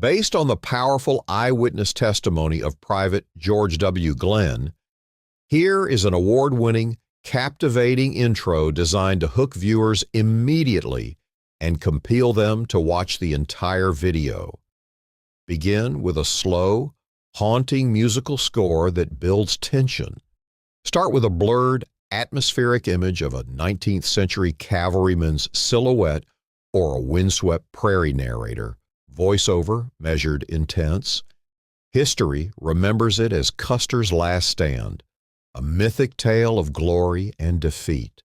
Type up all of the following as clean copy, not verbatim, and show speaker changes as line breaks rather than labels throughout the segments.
Based on the powerful eyewitness testimony of Private George W. Glenn, here is an award-winning, captivating intro designed to hook viewers immediately and compel them to watch the entire video. Begin with a slow, haunting musical score that builds tension. Start with a blurred, atmospheric image of a 19th century cavalryman's silhouette or a windswept prairie narrator. Voiceover measured intense. History remembers it as Custer's last stand, a mythic tale of glory and defeat.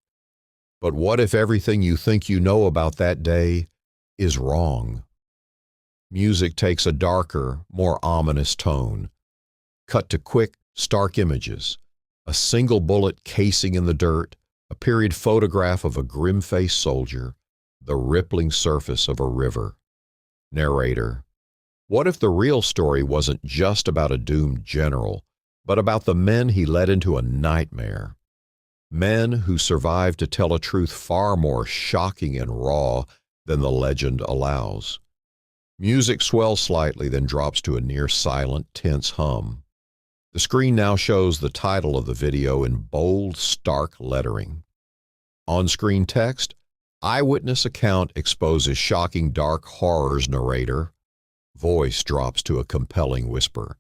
But what if everything you think you know about that day is wrong? Music takes a darker, more ominous tone. Cut to quick, stark images. A single bullet casing in the dirt, a period photograph of a grim-faced soldier, the rippling surface of a river. Narrator: what if the real story wasn't just about a doomed general, but about the men he led into a nightmare? Men who survived to tell a truth far more shocking and raw than the legend allows. Music swells slightly, then drops to a near-silent, tense hum. The screen now shows the title of the video in bold, stark lettering. On-screen text: Eyewitness account exposes shocking dark horrors, narrator. Voice drops to a compelling whisper.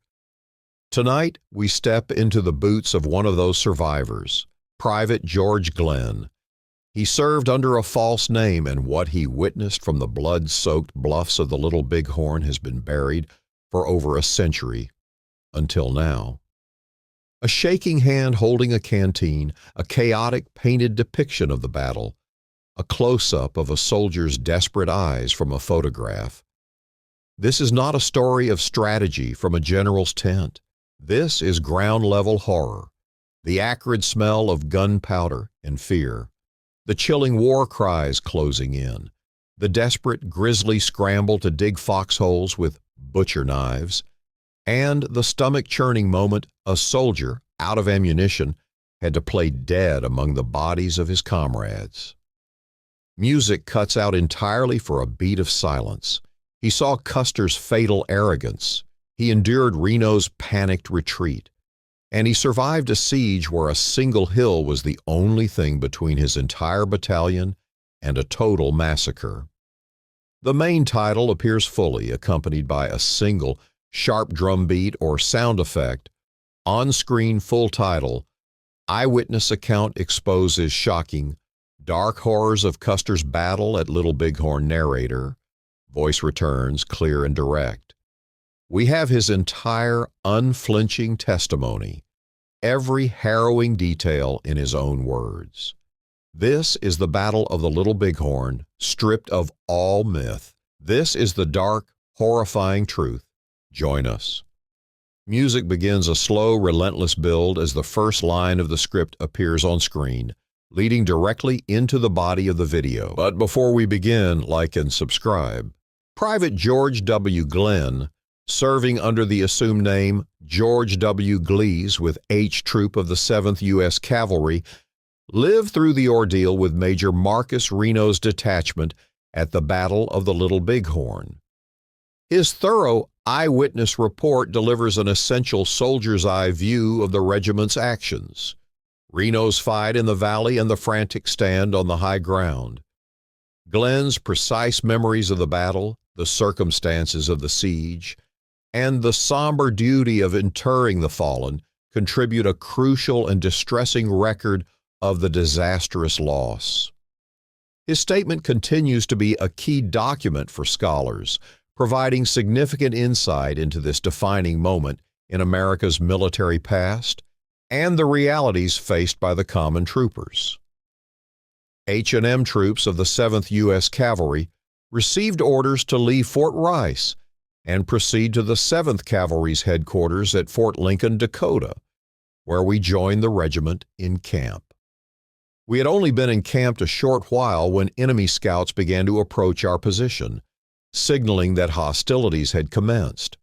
Tonight, we step into the boots of one of those survivors, Private George Glenn. He served under a false name, and what he witnessed from the blood-soaked bluffs of the Little Bighorn has been buried for over a century, until now. A shaking hand holding a canteen, a chaotic painted depiction of the battle, a close-up of a soldier's desperate eyes from a photograph. This is not a story of strategy from a general's tent. This is ground-level horror, the acrid smell of gunpowder and fear, the chilling war cries closing in, the desperate, grisly scramble to dig foxholes with butcher knives, and the stomach-churning moment a soldier, out of ammunition, had to play dead among the bodies of his comrades. Music cuts out entirely for a beat of silence. He saw Custer's fatal arrogance. He endured Reno's panicked retreat. And he survived a siege where a single hill was the only thing between his entire battalion and a total massacre. The main title appears fully, accompanied by a single sharp drum beat or sound effect. On-screen full title: Eyewitness account exposes shocking dark horrors of Custer's battle at Little Bighorn, narrator. Voice returns, clear and direct. We have his entire unflinching testimony, every harrowing detail in his own words. This is the Battle of the Little Bighorn, stripped of all myth. This is the dark, horrifying truth. Join us. Music begins a slow, relentless build as the first line of the script appears on screen, leading directly into the body of the video. But before we begin, like and subscribe. Private George W. Glenn, serving under the assumed name George W. Gleese with H Troop of the 7th U.S. Cavalry, lived through the ordeal with Major Marcus Reno's detachment at the Battle of the Little Bighorn. His thorough eyewitness report delivers an essential soldier's eye view of the regiment's actions, Reno's fight in the valley and the frantic stand on the high ground. Glenn's precise memories of the battle, the circumstances of the siege, and the somber duty of interring the fallen contribute a crucial and distressing record of the disastrous loss. His statement continues to be a key document for scholars, providing significant insight into this defining moment in America's military past and the realities faced by the common troopers. H&M troops of the 7th U.S. Cavalry received orders to leave Fort Rice and proceed to the 7th Cavalry's headquarters at Fort Lincoln, Dakota, where we joined the regiment in camp. We had only been encamped a short while when enemy scouts began to approach our position, signaling that hostilities had commenced.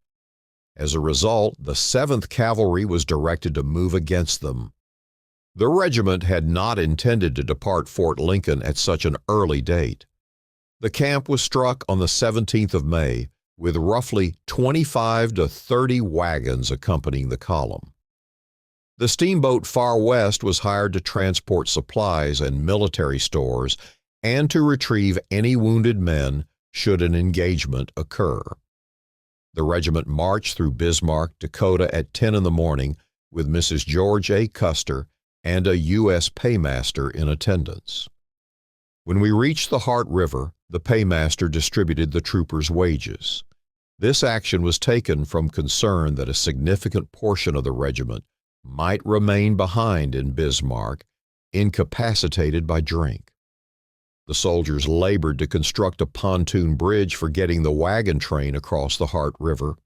As a result, the 7th Cavalry was directed to move against them. The regiment had not intended to depart Fort Lincoln at such an early date. The camp was struck on the 17th of May, with roughly 25 to 30 wagons accompanying the column. The steamboat Far West was hired to transport supplies and military stores and to retrieve any wounded men should an engagement occur. The regiment marched through Bismarck, Dakota at 10 in the morning with Mrs. George A. Custer and a U.S. paymaster in attendance. When we reached the Heart River, the paymaster distributed the troopers' wages. This action was taken from concern that a significant portion of the regiment might remain behind in Bismarck, incapacitated by drink. The soldiers labored to construct a pontoon bridge for getting the wagon train across the Heart River.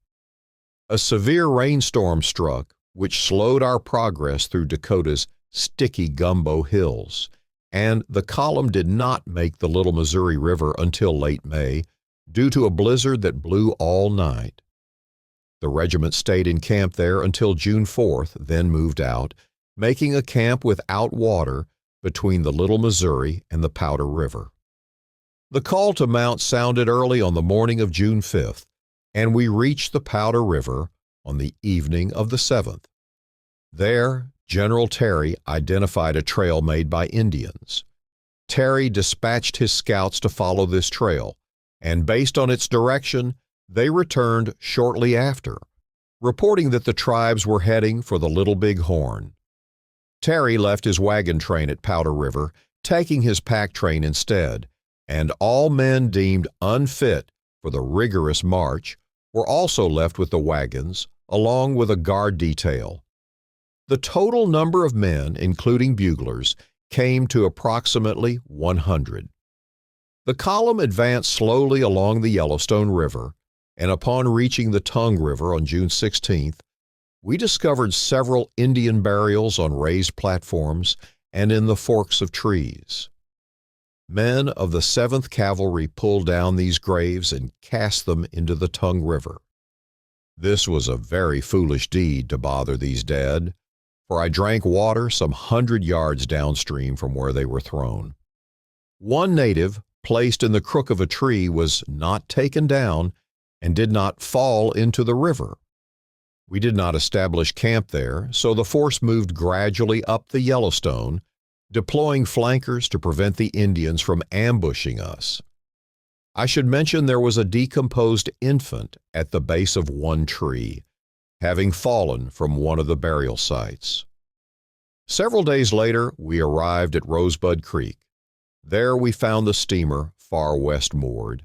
A severe rainstorm struck, which slowed our progress through Dakota's sticky gumbo hills, and the column did not make the Little Missouri River until late May due to a blizzard that blew all night. The regiment stayed in camp there until June 4th, then moved out, making a camp without water between the Little Missouri and the Powder River. The call to mount sounded early on the morning of June 5th, and we reached the Powder River on the evening of the 7th. There, General Terry identified a trail made by Indians. Terry dispatched his scouts to follow this trail, and based on its direction, they returned shortly after, reporting that the tribes were heading for the Little Bighorn. Terry left his wagon train at Powder River, taking his pack train instead, and all men deemed unfit for the rigorous march were also left with the wagons, along with a guard detail. The total number of men, including buglers, came to approximately 100. The column advanced slowly along the Yellowstone River, and upon reaching the Tongue River on June 16th, we discovered several Indian burials on raised platforms and in the forks of trees. Men of the 7th Cavalry pulled down these graves and cast them into the Tongue River. This was a very foolish deed to bother these dead, for I drank water some 100 yards downstream from where they were thrown. One native, placed in the crook of a tree, was not taken down and did not fall into the river. We did not establish camp there, so the force moved gradually up the Yellowstone, deploying flankers to prevent the Indians from ambushing us. I should mention there was a decomposed infant at the base of one tree, having fallen from one of the burial sites. Several days later, we arrived at Rosebud Creek. There we found the steamer Far West moored,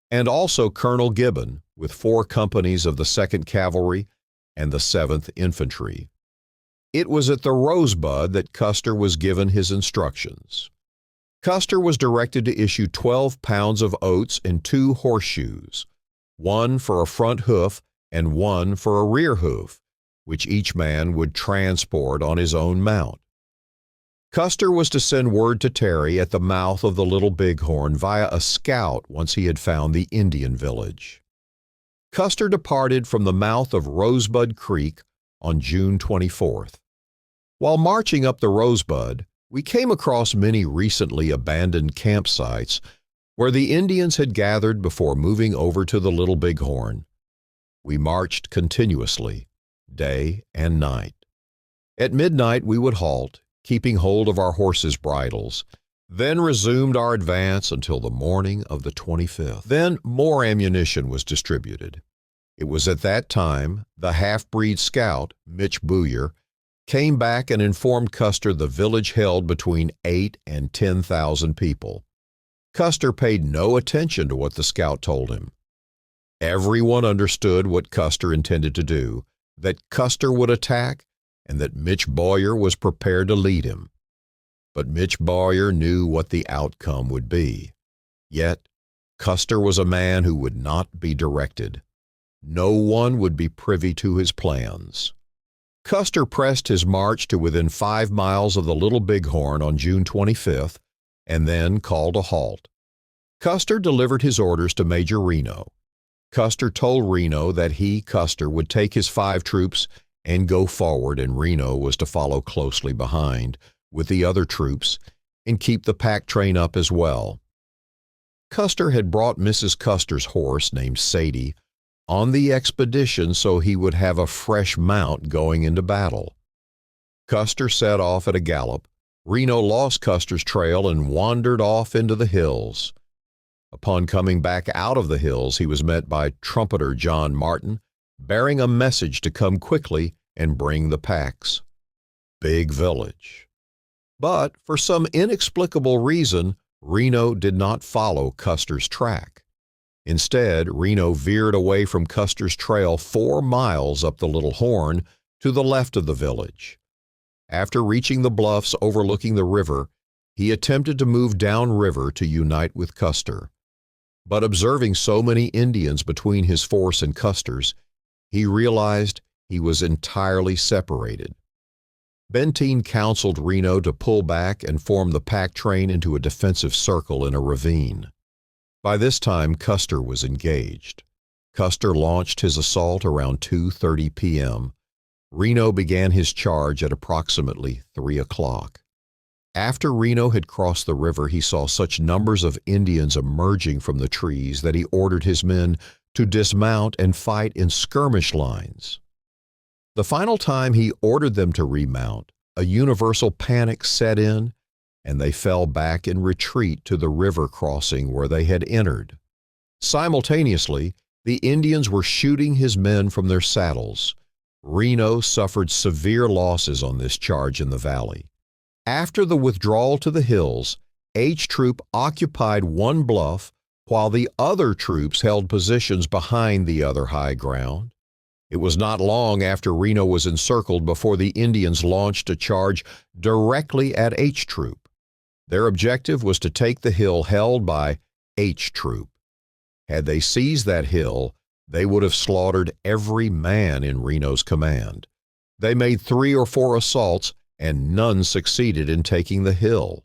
and also Colonel Gibbon with 4 companies of the 2nd Cavalry and the 7th Infantry. It was at the Rosebud that Custer was given his instructions. Custer was directed to issue 12 pounds of oats and 2 horseshoes, one for a front hoof and one for a rear hoof, which each man would transport on his own mount. Custer was to send word to Terry at the mouth of the Little Bighorn via a scout once he had found the Indian village. Custer departed from the mouth of Rosebud Creek on June 24th. While marching up the Rosebud, we came across many recently abandoned campsites where the Indians had gathered before moving over to the Little Bighorn. We marched continuously, day and night. At midnight we would halt, keeping hold of our horses' bridles, then resumed our advance until the morning of the 25th. Then more ammunition was distributed. It was at that time the half-breed scout, Mitch Booyer, came back and informed Custer the village held between 8,000 and 10,000 people. Custer paid no attention to what the scout told him. Everyone understood what Custer intended to do, that Custer would attack, and that Mitch Booyer was prepared to lead him. But Mitch Booyer knew what the outcome would be. Yet, Custer was a man who would not be directed. No one would be privy to his plans. Custer pressed his march to within 5 miles of the Little Bighorn on June 25th, and then called a halt. Custer delivered his orders to Major Reno. Custer told Reno that he, Custer, would take his 5 troops and go forward, and Reno was to follow closely behind with the other troops and keep the pack train up as well. Custer had brought Mrs. Custer's horse, named Sadie, on the expedition so he would have a fresh mount going into battle. Custer set off at a gallop. Reno lost Custer's trail and wandered off into the hills. Upon coming back out of the hills, he was met by trumpeter John Martin, bearing a message to come quickly and bring the packs. Big village. But for some inexplicable reason, Reno did not follow Custer's track. Instead, Reno veered away from Custer's trail 4 miles up the Little Horn to the left of the village. After reaching the bluffs overlooking the river, he attempted to move downriver to unite with Custer. But observing so many Indians between his force and Custer's, he realized he was entirely separated. Benteen counseled Reno to pull back and form the pack train into a defensive circle in a ravine. By this time, Custer was engaged. Custer launched his assault around 2:30 p.m. Reno began his charge at approximately 3 o'clock. After Reno had crossed the river, he saw such numbers of Indians emerging from the trees that he ordered his men to dismount and fight in skirmish lines. The final time he ordered them to remount, a universal panic set in, and they fell back in retreat to the river crossing where they had entered. Simultaneously, the Indians were shooting his men from their saddles. Reno suffered severe losses on this charge in the valley. After the withdrawal to the hills, H Troop occupied one bluff while the other troops held positions behind the other high ground. It was not long after Reno was encircled before the Indians launched a charge directly at H Troop. Their objective was to take the hill held by H Troop. Had they seized that hill, they would have slaughtered every man in Reno's command. They made 3 or 4 assaults, and none succeeded in taking the hill.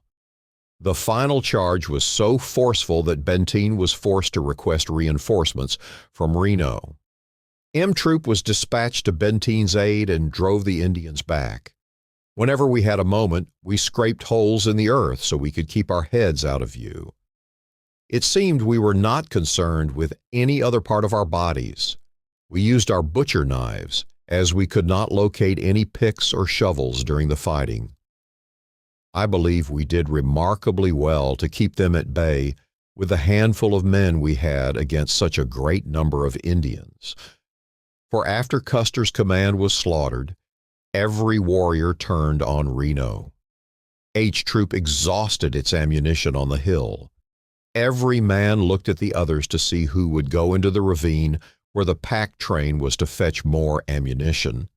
The final charge was so forceful that Benteen was forced to request reinforcements from Reno. M Troop was dispatched to Benteen's aid and drove the Indians back. Whenever we had a moment, we scraped holes in the earth so we could keep our heads out of view. It seemed we were not concerned with any other part of our bodies. We used our butcher knives, as we could not locate any picks or shovels during the fighting. I believe we did remarkably well to keep them at bay with the handful of men we had against such a great number of Indians. For after Custer's command was slaughtered, every warrior turned on Reno. H Troop exhausted its ammunition on the hill. Every man looked at the others to see who would go into the ravine where the pack train was to fetch more ammunition.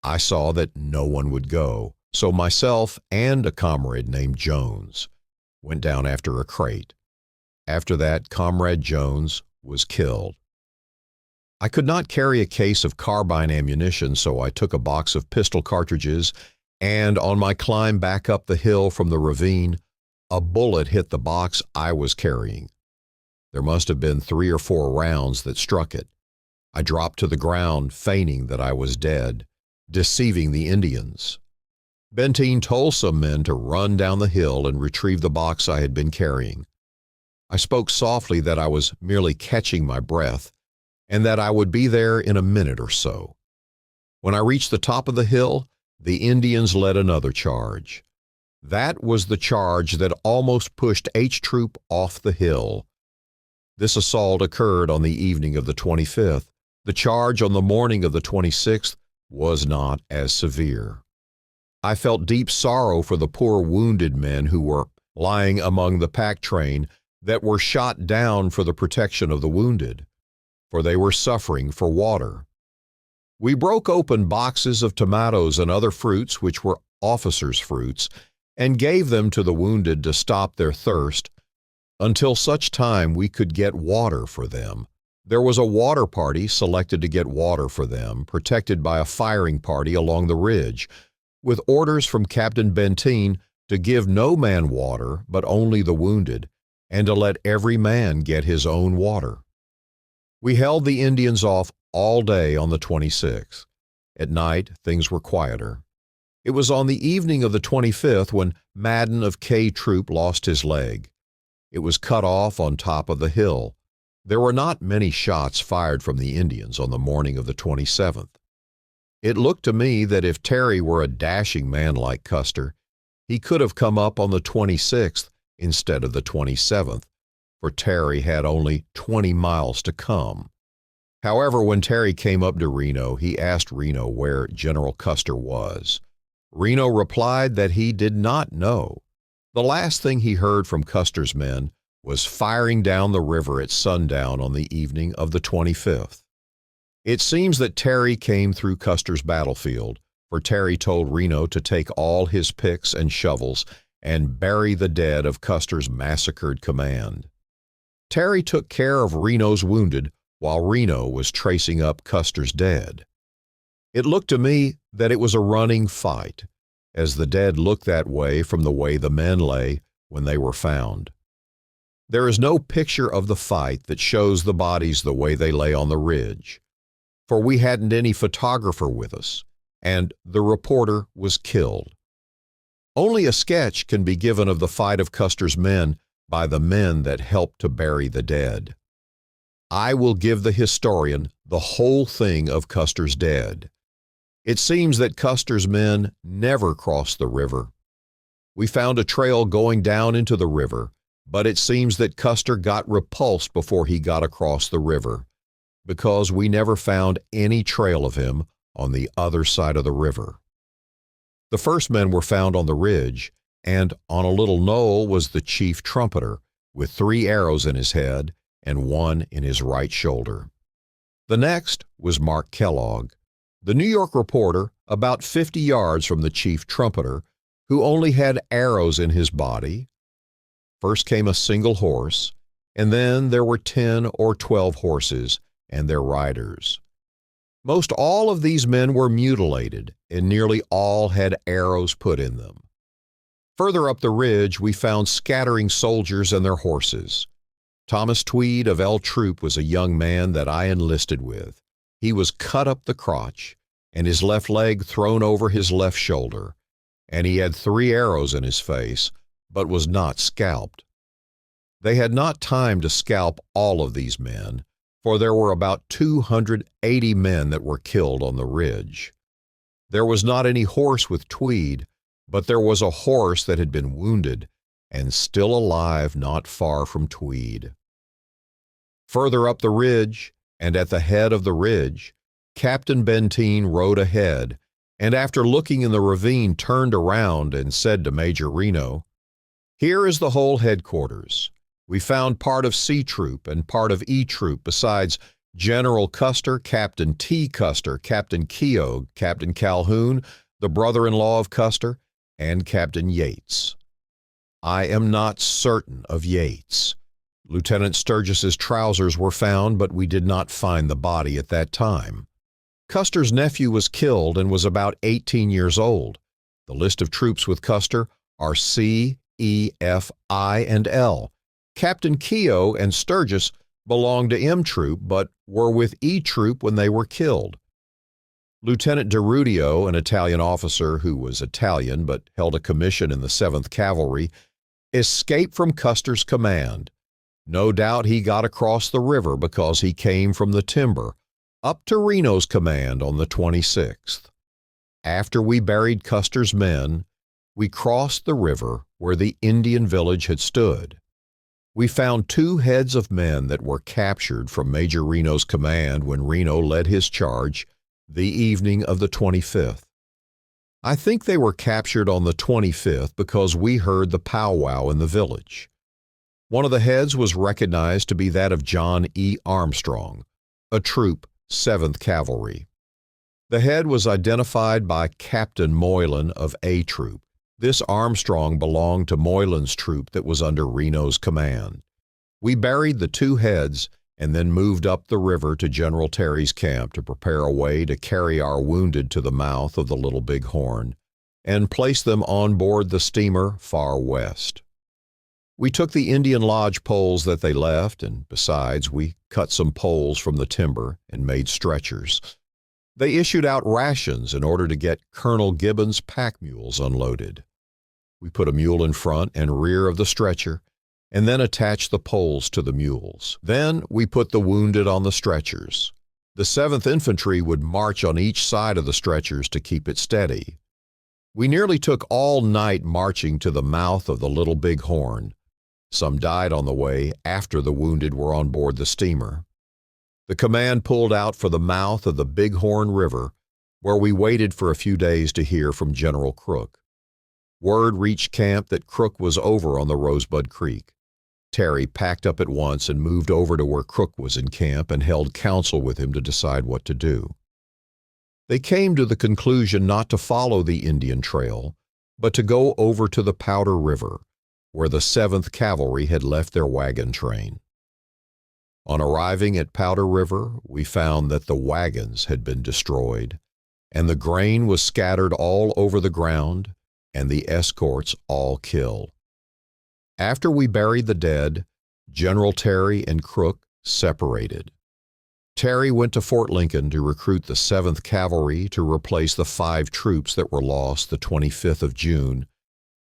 I saw that no one would go, so myself and a comrade named Jones went down after a crate. After that, Comrade Jones was killed. I could not carry a case of carbine ammunition, so I took a box of pistol cartridges, and on my climb back up the hill from the ravine, a bullet hit the box I was carrying. There must have been 3 or 4 rounds that struck it. I dropped to the ground, feigning that I was dead, deceiving the Indians. Benteen told some men to run down the hill and retrieve the box I had been carrying. I spoke softly that I was merely catching my breath, and that I would be there in a minute or so. When I reached the top of the hill, the Indians led another charge. That was the charge that almost pushed H Troop off the hill. This assault occurred on the evening of the 25th. The charge on the morning of the 26th was not as severe. I felt deep sorrow for the poor wounded men who were lying among the pack train that were shot down for the protection of the wounded, for they were suffering for water. We broke open boxes of tomatoes and other fruits, which were officers' fruits, and gave them to the wounded to stop their thirst until such time we could get water for them. There was a water party selected to get water for them, protected by a firing party along the ridge, with orders from Captain Benteen to give no man water but only the wounded, and to let every man get his own water. We held the Indians off all day on the 26th. At night, things were quieter. It was on the evening of the 25th when Madden of K Troop lost his leg. It was cut off on top of the hill. There were not many shots fired from the Indians on the morning of the 27th. It looked to me that if Terry were a dashing man like Custer, he could have come up on the 26th instead of the 27th, for Terry had only 20 miles to come. However, when Terry came up to Reno, he asked Reno where General Custer was. Reno replied that he did not know. The last thing he heard from Custer's men was firing down the river at sundown on the evening of the 25th. It seems that Terry came through Custer's battlefield, for Terry told Reno to take all his picks and shovels and bury the dead of Custer's massacred command. Terry took care of Reno's wounded while Reno was tracing up Custer's dead. It looked to me that it was a running fight, as the dead looked that way from the way the men lay when they were found. There is no picture of the fight that shows the bodies the way they lay on the ridge, for we hadn't any photographer with us, and the reporter was killed. Only a sketch can be given of the fight of Custer's men by the men that helped to bury the dead. I will give the historian the whole thing of Custer's dead. It seems that Custer's men never crossed the river. We found a trail going down into the river, but it seems that Custer got repulsed before he got across the river, because we never found any trail of him on the other side of the river. The first men were found on the ridge, and on a little knoll was the chief trumpeter, with 3 arrows in his head and 1 in his right shoulder. The next was Mark Kellogg, the New York reporter, about 50 yards from the chief trumpeter, who only had arrows in his body. First came a single horse, and then there were 10 or 12 horses and their riders. Most all of these men were mutilated, and nearly all had arrows put in them. Further up the ridge, we found scattering soldiers and their horses. Thomas Tweed of L Troop was a young man that I enlisted with. He was cut up the crotch, and his left leg thrown over his left shoulder, and he had 3 arrows in his face, but was not scalped. They had not time to scalp all of these men, for there were about 280 men that were killed on the ridge. There was not any horse with Tweed, but there was a horse that had been wounded and still alive not far from Tweed. Further up the ridge, and at the head of the ridge, Captain Benteen rode ahead, and after looking in the ravine turned around and said to Major Reno, "Here is the whole headquarters. We found part of C Troop and part of E Troop, besides General Custer, Captain T. Custer, Captain Keogh, Captain Calhoun, the brother-in-law of Custer, and Captain Yates. I am not certain of Yates. Lieutenant Sturgis's trousers were found, but we did not find the body at that time. Custer's nephew was killed and was about 18 years old. The list of troops with Custer are C, E, F, I, and L. Captain Keogh and Sturgis belonged to M Troop, but were with E Troop when they were killed. Lieutenant DeRudio, an Italian officer who was Italian but held a commission in the 7th Cavalry, escaped from Custer's command. No doubt he got across the river because he came from the timber, up to Reno's command on the 26th. After we buried Custer's men, we crossed the river where the Indian village had stood. We found 2 heads of men that were captured from Major Reno's command when Reno led his charge the evening of the 25th. I think they were captured on the 25th because we heard the powwow in the village. One of the heads was recognized to be that of John E. Armstrong, a troop 7th Cavalry. The head was identified by Captain Moylan of A Troop. This Armstrong belonged to Moylan's troop that was under Reno's command. We buried the 2 heads and then moved up the river to General Terry's camp to prepare a way to carry our wounded to the mouth of the Little Bighorn and place them on board the steamer Far West. We took the Indian Lodge poles that they left, and besides, we cut some poles from the timber and made stretchers. They issued out rations in order to get Colonel Gibbon's pack mules unloaded. We put a mule in front and rear of the stretcher and then attach the poles to the mules. Then we put the wounded on the stretchers. The 7th Infantry would march on each side of the stretchers to keep it steady. We nearly took all night marching to the mouth of the Little Bighorn. Some died on the way after the wounded were on board the steamer. The command pulled out for the mouth of the Bighorn River, where we waited for a few days to hear from General Crook. Word reached camp that Crook was over on the Rosebud Creek. Terry packed up at once and moved over to where Crook was in camp and held counsel with him to decide what to do. They came to the conclusion not to follow the Indian Trail, but to go over to the Powder River, where the 7th Cavalry had left their wagon train. On arriving at Powder River, we found that the wagons had been destroyed, and the grain was scattered all over the ground, and the escorts all killed. After we buried the dead, General Terry and Crook separated. Terry went to Fort Lincoln to recruit the 7th Cavalry to replace the 5 troops that were lost the 25th of June,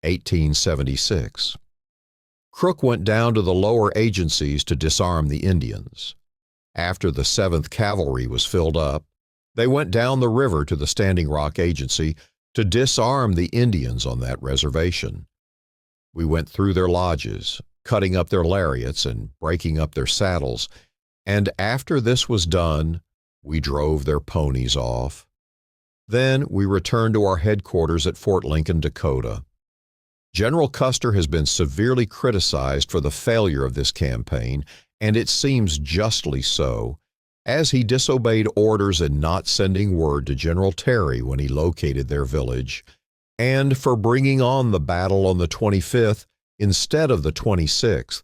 1876. Crook went down to the lower agencies to disarm the Indians. After the 7th Cavalry was filled up, they went down the river to the Standing Rock Agency to disarm the Indians on that reservation. We went through their lodges, cutting up their lariats and breaking up their saddles, and after this was done, we drove their ponies off. Then we returned to our headquarters at Fort Lincoln, Dakota. General Custer has been severely criticized for the failure of this campaign, and it seems justly so, as he disobeyed orders in not sending word to General Terry when he located their village, and for bringing on the battle on the 25th instead of the 26th,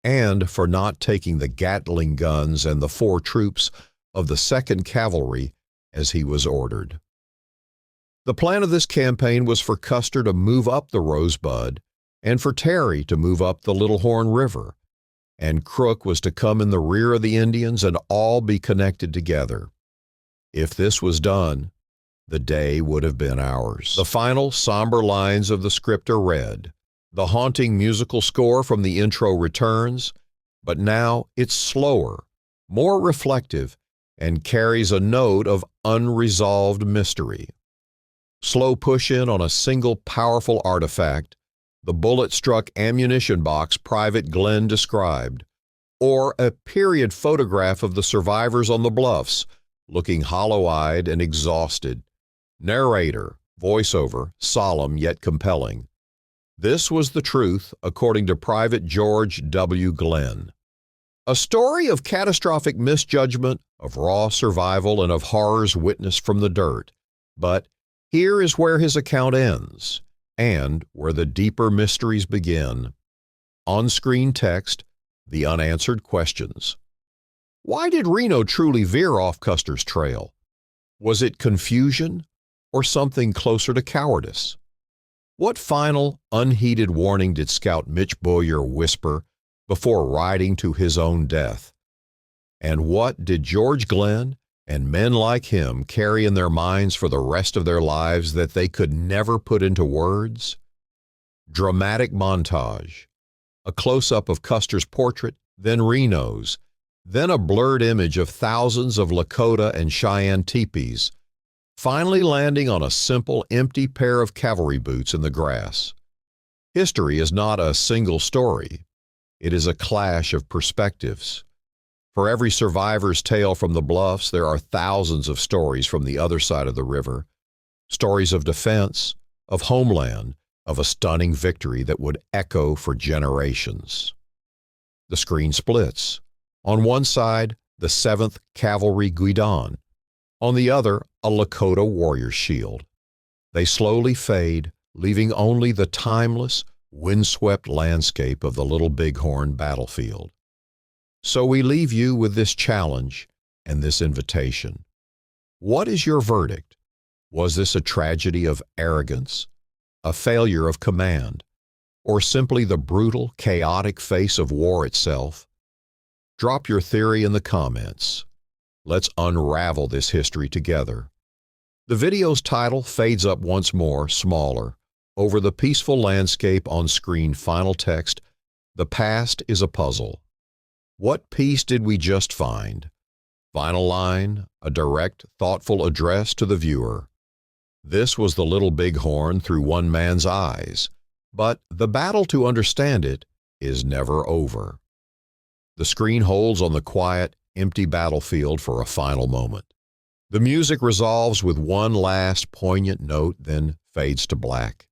and for not taking the Gatling guns and the 4 troops of the 2nd Cavalry as he was ordered. The plan of this campaign was for Custer to move up the Rosebud and for Terry to move up the Little Horn River, and Crook was to come in the rear of the Indians and all be connected together. If this was done, the day would have been ours. The final somber lines of the script are read. The haunting musical score from the intro returns, but now it's slower, more reflective, and carries a note of unresolved mystery. Slow push-in on a single powerful artifact, the bullet-struck ammunition box Private Glenn described, or a period photograph of the survivors on the bluffs, looking hollow-eyed and exhausted. Narrator, voiceover, solemn yet compelling. This was the truth, according to Private George W. Glenn. A story of catastrophic misjudgment, of raw survival, and of horrors witnessed from the dirt. But here is where his account ends, and where the deeper mysteries begin. On-screen text, the unanswered questions. Why did Reno truly veer off Custer's trail? Was it confusion, or something closer to cowardice? What final, unheeded warning did Scout Mitch Boyer whisper before riding to his own death? And what did George Glenn and men like him carry in their minds for the rest of their lives that they could never put into words? Dramatic montage. A close-up of Custer's portrait, then Reno's, then a blurred image of thousands of Lakota and Cheyenne teepees, finally landing on a simple, empty pair of cavalry boots in the grass. History is not a single story. It is a clash of perspectives. For every survivor's tale from the bluffs, there are thousands of stories from the other side of the river, stories of defense, of homeland, of a stunning victory that would echo for generations. The screen splits. On one side, the 7th Cavalry guidon. On the other, a Lakota warrior's shield. They slowly fade, leaving only the timeless, windswept landscape of the Little Bighorn battlefield. So we leave you with this challenge and this invitation. What is your verdict? Was this a tragedy of arrogance, a failure of command, or simply the brutal, chaotic face of war itself? Drop your theory in the comments. Let's unravel this history together. The video's title fades up once more, smaller. Over the peaceful landscape on screen final text, The past is a puzzle. What piece did we just find? Final line, a direct, thoughtful address to the viewer. This was the Little Bighorn through one man's eyes, but the battle to understand it is never over. The screen holds on the quiet, empty battlefield for a final moment. The music resolves with one last poignant note, then fades to black.